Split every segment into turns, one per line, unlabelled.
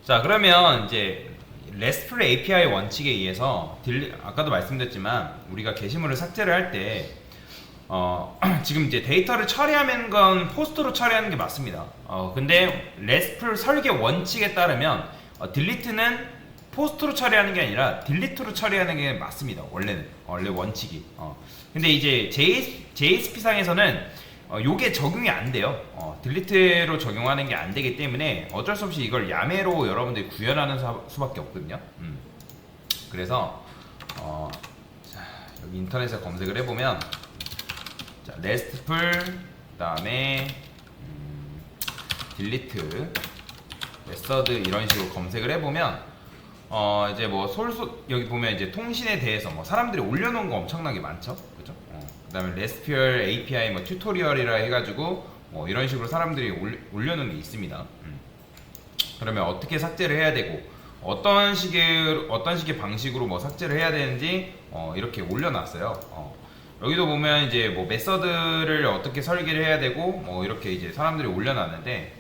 자, 그러면 이제 RESTful API 원칙에 의해서 아까도 말씀드렸지만 우리가 게시물을 삭제를 할 때 지금 이제 데이터를 처리하는 건 포스트로 처리하는 게 맞습니다. 근데 RESTful 설계 원칙에 따르면 딜리트는 포스트로 처리하는 게 아니라 딜리트로 처리하는 게 맞습니다. 원래 원칙이. 근데 이제 JSP 상에서는 요게 적용이 안 돼요. 딜리트로 적용하는 게 안 되기 때문에 어쩔 수 없이 이걸 야매로 여러분들이 구현하는 수밖에 없거든요. 그래서 자, 여기 인터넷에 검색을 해보면 자, RESTful 그다음에 딜리트 메서드 이런 식으로 검색을 해보면 이제 뭐 여기 보면 이제 통신에 대해서 뭐 사람들이 올려놓은 거 엄청나게 많죠, 그죠? 그다음에 RESTful API 뭐 튜토리얼이라 해가지고 뭐 이런 식으로 사람들이 올려놓은 게 있습니다. 그러면 어떻게 삭제를 해야 되고 어떤 식의 방식으로 뭐 삭제를 해야 되는지 이렇게 올려놨어요. 여기도 보면 이제 뭐 메서드를 어떻게 설계를 해야 되고 뭐 이렇게 이제 사람들이 올려놨는데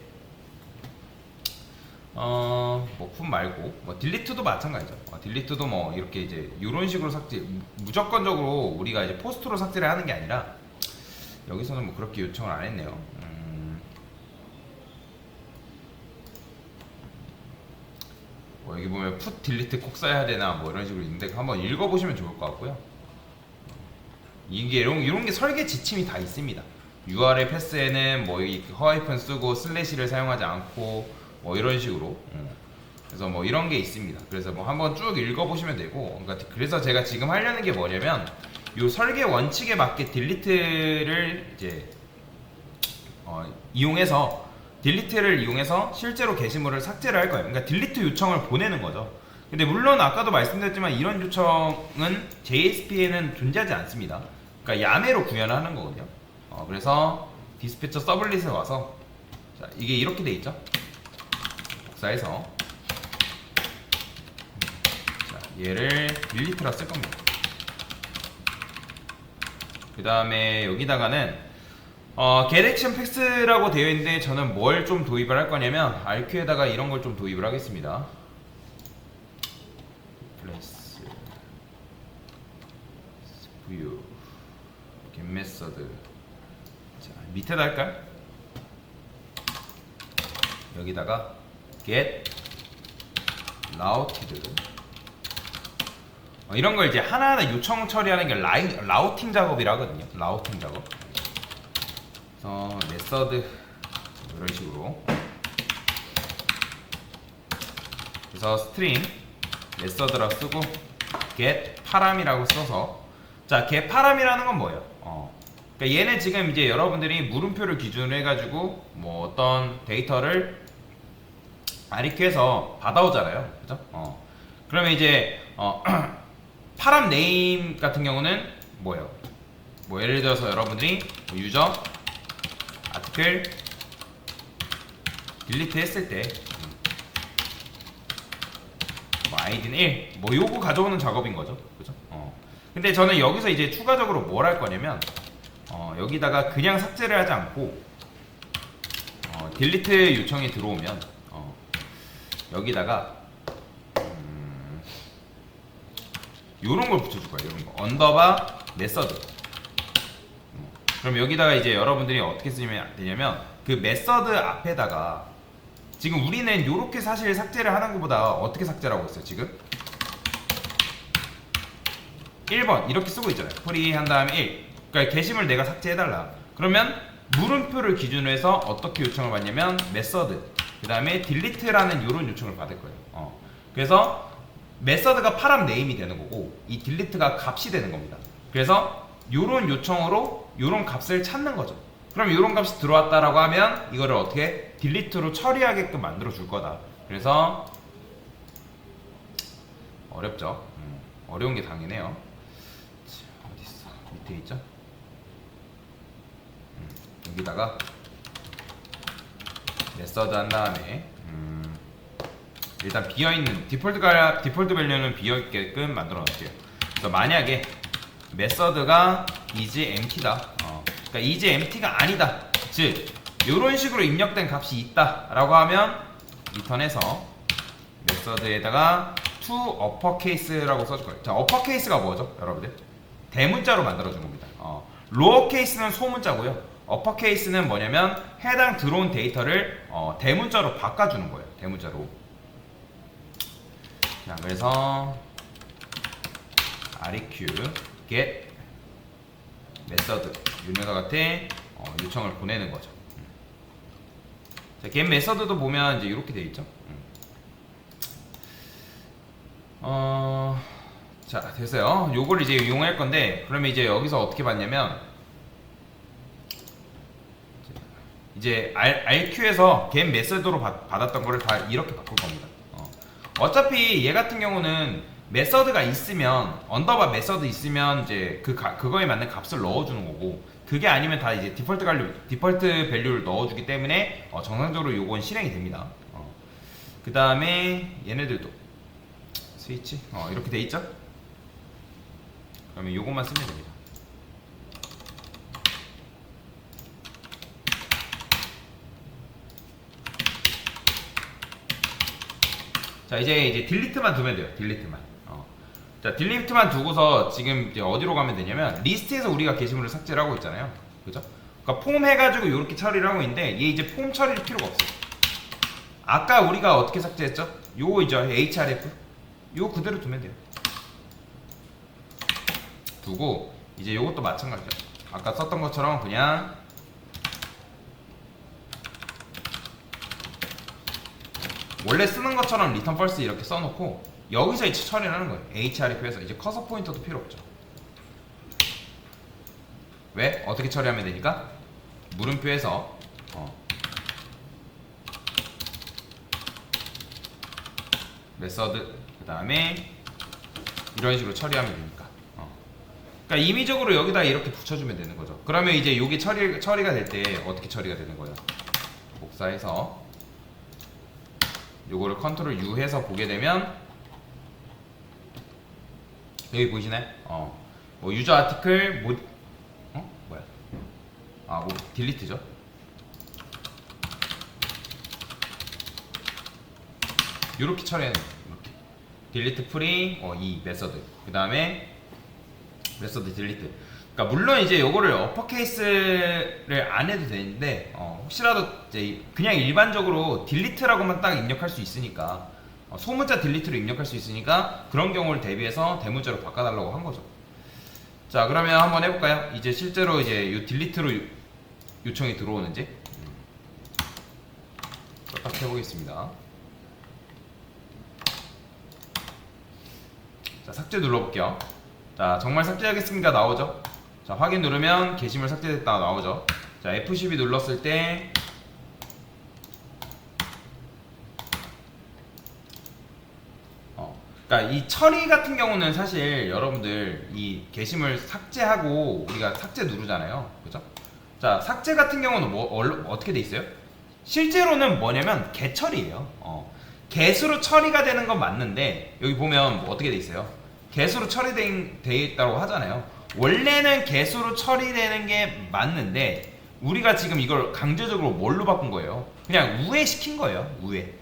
뭐 품 말고 뭐 딜리트도 마찬가지죠. 딜리트도 뭐 이렇게 이제 이런 식으로 삭제 무조건적으로 우리가 이제 포스트로 삭제를 하는 게 아니라 여기서는 뭐 그렇게 요청을 안 했네요. 뭐 여기 보면 풋 딜리트 꼭 써야 되나 뭐 이런 식으로 있는데 한번 읽어보시면 좋을 것 같고요. 이게 이런 게 설계 지침이 다 있습니다. URL 패스에는 뭐 이 허이픈 쓰고 슬래시를 사용하지 않고 뭐 이런 식으로. 그래서 뭐 이런 게 있습니다. 그래서 뭐 한번 쭉 읽어보시면 되고, 그러니까 그래서 제가 지금 하려는 게 뭐냐면 요 설계 원칙에 맞게 딜리트를 이제 딜리트를 이용해서 실제로 게시물을 삭제를 할 거예요. 그러니까 딜리트 요청을 보내는 거죠. 근데 물론 아까도 말씀드렸지만 이런 요청은 JSP에는 존재하지 않습니다. 그러니까 야매로 구현하는 거거든요. 그래서 디스패처 서블릿에 와서 자, 이게 이렇게 돼 있죠. 복사해서 자, 얘를 딜리트라 쓸 겁니다. 그 다음에 여기다가는 get action fax라고 되어 있는데 저는 뭘 좀 도입을 할 거냐면 RQ에다가 이런 걸 좀 도입을 하겠습니다. replace view get method 자, 밑에다 할까요? 여기다가 get routed 이런 걸 이제 하나하나 요청 처리하는 게 라우팅 작업이라 하거든요. 라우팅 작업. 그래서 메서드 이런 식으로. 그래서 스트링 메서드라 쓰고 get 파람이라고 써서 자, get 파람이라는 건 뭐예요? 그러니까 얘는 지금 이제 여러분들이 물음표를 기준으로 해가지고 뭐 어떤 데이터를 RQ에서 받아오잖아요, 그죠? 그러면 이제 파람 네임 같은 경우는 뭐예요? 뭐 예를 들어서 여러분들이 뭐 유저 아티클 딜리트 했을 때 뭐 아이디는 1, 뭐 요거 가져오는 작업인 거죠, 그죠? 근데 저는 여기서 이제 추가적으로 뭘 할 거냐면 여기다가 그냥 삭제를 하지 않고 딜리트 요청이 들어오면 여기다가 요런 걸 붙여줄 거예요. 요런 거 언더바 메서드. 그럼 여기다가 이제 여러분들이 어떻게 쓰면 되냐면 그 메서드 앞에다가 지금 우리는 요렇게 사실 삭제를 하는 것보다 어떻게 삭제를 하고 있어요 지금? 1번 이렇게 쓰고 있잖아요. 프리 한 다음에 1. 그러니까 게시물 내가 삭제해달라. 그러면 물음표를 기준으로 해서 어떻게 요청을 받냐면 메서드 그 다음에 딜리트라는 요런 요청을 받을 거예요. 그래서 메서드가 파람 네임이 되는 거고 이 딜리트가 값이 되는 겁니다. 그래서 요런 요청으로 요런 값을 찾는 거죠. 그럼 요런 값이 들어왔다라고 하면 이거를 어떻게 딜리트로 처리하게끔 만들어 줄 거다. 그래서 어렵죠. 어려운 게 당연해요. 어디 있어? 밑에 있죠? 여기다가 메서드 한 다음에 일단 비어있는 디폴트 밸류는 비어있게끔 만들어 놓을게요. 그래서 만약에 메서드가 is empty다. 그러니까 is empty가 아니다. 즉 이런 식으로 입력된 값이 있다 라고 하면 리턴해서 메서드에다가 to uppercase라고 써줄 거예요. 자, uppercase가 뭐죠, 여러분들? 대문자로 만들어준 겁니다. lowercase는 소문자고요. uppercase는 뭐냐면 해당 들어온 데이터를 대문자로 바꿔주는 거예요. 대문자로. 자, 그래서 req get method 유저한테 요청을 보내는 거죠. 자, get method도 보면 이제 이렇게 돼 있죠. 자, 됐어요. 요걸 이제 이용할 건데, 그러면 이제 여기서 어떻게 받냐면, 이제 RQ에서 get method로 받았던 거를 다 이렇게 바꿀 겁니다. 어차피 얘 같은 경우는 메서드가 있으면, 언더바 메서드 있으면 이제 그거에 맞는 값을 넣어주는 거고, 그게 아니면 다 이제 디폴트 밸류를 넣어주기 때문에 정상적으로 요건 실행이 됩니다. 그 다음에 얘네들도 스위치 이렇게 돼 있죠? 그러면 요것만 쓰면 됩니다. 자, 이제 딜리트만 두면 돼요. 딜리트만. 자, 딜리트만 두고서 지금 이제 어디로 가면 되냐면, 리스트에서 우리가 게시물을 삭제를 하고 있잖아요. 그죠? 그러니까 폼 해가지고 이렇게 처리를 하고 있는데, 얘 이제 폼 처리를 필요가 없어요. 아까 우리가 어떻게 삭제했죠? 요거 이제 href 요거 그대로 두면 돼요. 두고 이제 요것도 마찬가지죠. 아까 썼던 것처럼 그냥 원래 쓰는 것처럼 return false 이렇게 써놓고 여기서 이제 처리를 하는 거예요. href에서 이제 커서 포인터도 필요 없죠. 왜? 어떻게 처리하면 되니까? 물음표에서 메서드 그 다음에 이런 식으로 처리하면 되니까. 그러니까 임의적으로 여기다 이렇게 붙여주면 되는 거죠. 그러면 이제 이게 처리가 될 때 어떻게 처리가 되는 거예요? 복사해서 요거를 컨트롤 U 해서 보게 되면 여기 보이시나요? 뭐 유저 아티클 뭐야? 뭐 딜리트죠. 요렇게 처리하는 거예요. 이렇게 딜리트 프리 이 메서드 그 다음에 메서드 딜리트. 그러니까 물론 이제 요거를 어퍼케이스를 안 해도 되는데 혹시라도 이제 그냥 일반적으로 딜리트라고만 딱 입력할 수 있으니까 소문자 딜리트로 입력할 수 있으니까 그런 경우를 대비해서 대문자로 바꿔달라고 한 거죠. 자, 그러면 한번 해볼까요? 이제 실제로 이제 요 딜리트로 요청이 들어오는지 딱 해보겠습니다. 자, 삭제 눌러볼게요. 자, 정말 삭제하겠습니까? 나오죠? 자, 확인 누르면 게시물 삭제됐다 나오죠? 자, F12 눌렀을 때 그러니까 이 처리 같은 경우는 사실 여러분들 이 게시물 삭제하고 우리가 삭제 누르잖아요. 그죠? 자, 삭제 같은 경우는 어떻게 돼 있어요? 실제로는 뭐냐면 개처리예요. 개수로 처리가 되는 건 맞는데 여기 보면 뭐 어떻게 돼 있어요? 개수로 처리되어 있다고 하잖아요. 원래는 개수로 처리되는 게 맞는데 우리가 지금 이걸 강제적으로 뭘로 바꾼 거예요? 그냥 우회 시킨 거예요. 우회.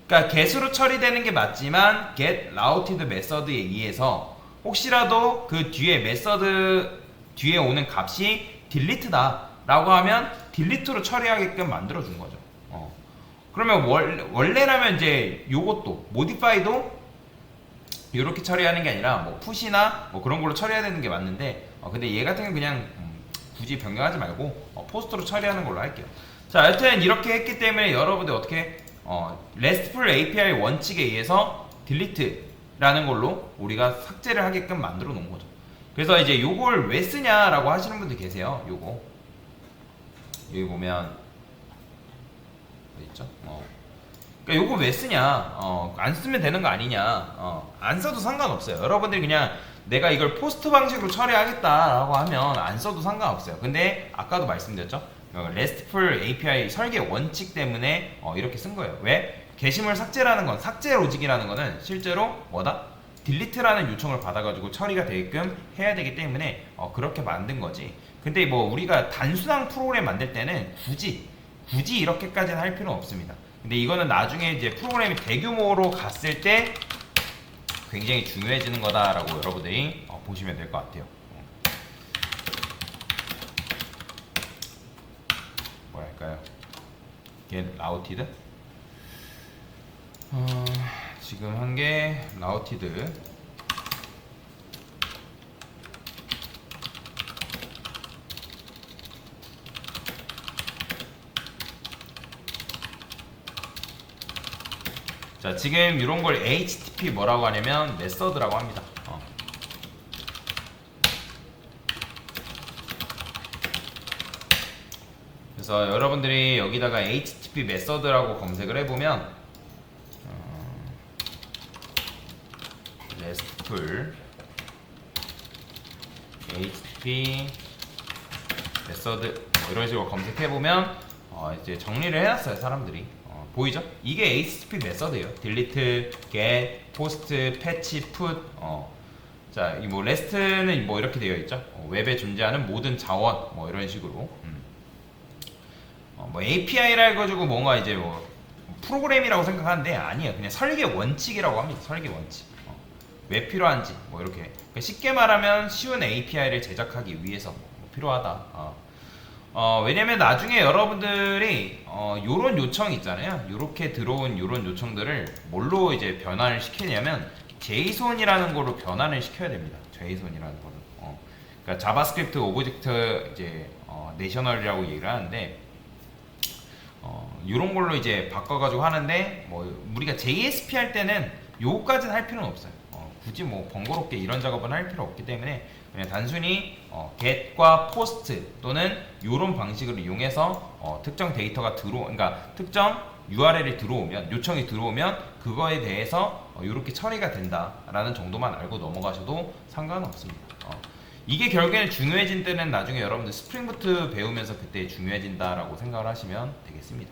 그러니까 개수로 처리되는 게 맞지만 get routed method에 의해서 혹시라도 그 뒤에 메서드 뒤에 오는 값이 딜리트다 라고 하면 딜리트로 처리하게끔 만들어 준 거죠. 그러면 원래라면 이제 요것도 modify도 이렇게 처리하는 게 아니라 뭐 푸시나 뭐 그런 걸로 처리해야 되는 게 맞는데 근데 얘 같은 경우는 그냥 굳이 변경하지 말고 포스트로 처리하는 걸로 할게요. 자, 여튼 이렇게 했기 때문에 여러분들 어떻게 RESTful API 원칙에 의해서 delete라는 걸로 우리가 삭제를 하게끔 만들어 놓은 거죠. 그래서 이제 요걸 왜 쓰냐라고 하시는 분들 계세요. 요거 여기 보면 어디 있죠? 그러니까 요거 왜 쓰냐? 안 쓰면 되는 거 아니냐? 안 써도 상관없어요. 여러분들이 그냥 내가 이걸 포스트 방식으로 처리하겠다라고 하면 안 써도 상관없어요. 근데 아까도 말씀드렸죠? RESTful API 설계 원칙 때문에 이렇게 쓴 거예요. 왜? 게시물 삭제라는 건, 삭제 로직이라는 거는 실제로 뭐다? 딜리트라는 요청을 받아가지고 처리가 되게끔 해야 되기 때문에 그렇게 만든 거지. 근데 뭐 우리가 단순한 프로그램 만들 때는 굳이 이렇게까지는 할 필요는 없습니다. 근데 이거는 나중에 이제 프로그램이 대규모로 갔을 때 굉장히 중요해지는 거다라고 여러분들이 보시면 될 것 같아요. 뭐랄까요? get routed. 지금 한 게 routed. 자, 지금 이런 걸 HTTP 뭐라고 하냐면 메서드라고 합니다. 그래서 여러분들이 여기다가 HTTP 메서드라고 검색을 해보면 RESTful HTTP 메서드 뭐 이런 식으로 검색해보면 이제 정리를 해놨어요, 사람들이. 보이죠? 이게 HTTP 메서드예요. delete, get, post, patch, put. 자, 이 뭐 REST는 뭐 이렇게 되어 있죠. 웹에 존재하는 모든 자원 뭐 이런 식으로. 뭐 API라 해가지고 뭔가 이제 뭐 프로그램이라고 생각하는데 아니에요. 그냥 설계 원칙이라고 합니다. 설계 원칙. 왜 필요한지 뭐 이렇게. 그러니까 쉽게 말하면 쉬운 API를 제작하기 위해서 뭐 필요하다. 왜냐면 나중에 여러분들이 요런 요청이 있잖아요. 요렇게 들어온 요런 요청들을 뭘로 이제 변환을 시키냐면 JSON이라는 거로 변환을 시켜야 됩니다. JSON이라는 거를. 그러니까 자바스크립트 오브젝트 이제 내셔널이라고 얘기를 하는데 요런 걸로 이제 바꿔가지고 하는데 뭐 우리가 JSP 할 때는 요거까지는 할 필요는 없어요. 굳이 뭐 번거롭게 이런 작업은 할 필요 없기 때문에 그냥 단순히 get과 post 또는 이런 방식을 이용해서 특정 데이터가 그러니까 특정 URL이 들어오면 요청이 들어오면 그거에 대해서 이렇게 처리가 된다라는 정도만 알고 넘어가셔도 상관은 없습니다. 이게 결국에는 중요해진 때는 나중에 여러분들 스프링부트 배우면서 그때 중요해진다라고 생각을 하시면 되겠습니다.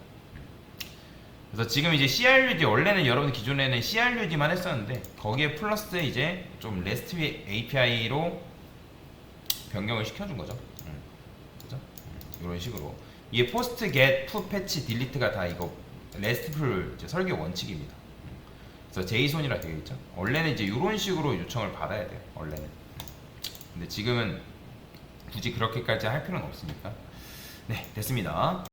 그래서 지금 이제 CRUD 원래는 여러분 기존에는 CRUD만 했었는데 거기에 플러스 이제 좀 REST API로 변경을 시켜준 거죠. 그죠? 이런 식으로 이게 post, get, put, patch, delete가 다 이거 RESTful 설계 원칙입니다. 그래서 JSON이라 되어 있죠. 원래는 이제 이런 식으로 요청을 받아야 돼요. 원래는. 근데 지금은 굳이 그렇게까지 할 필요는 없으니까. 네, 됐습니다.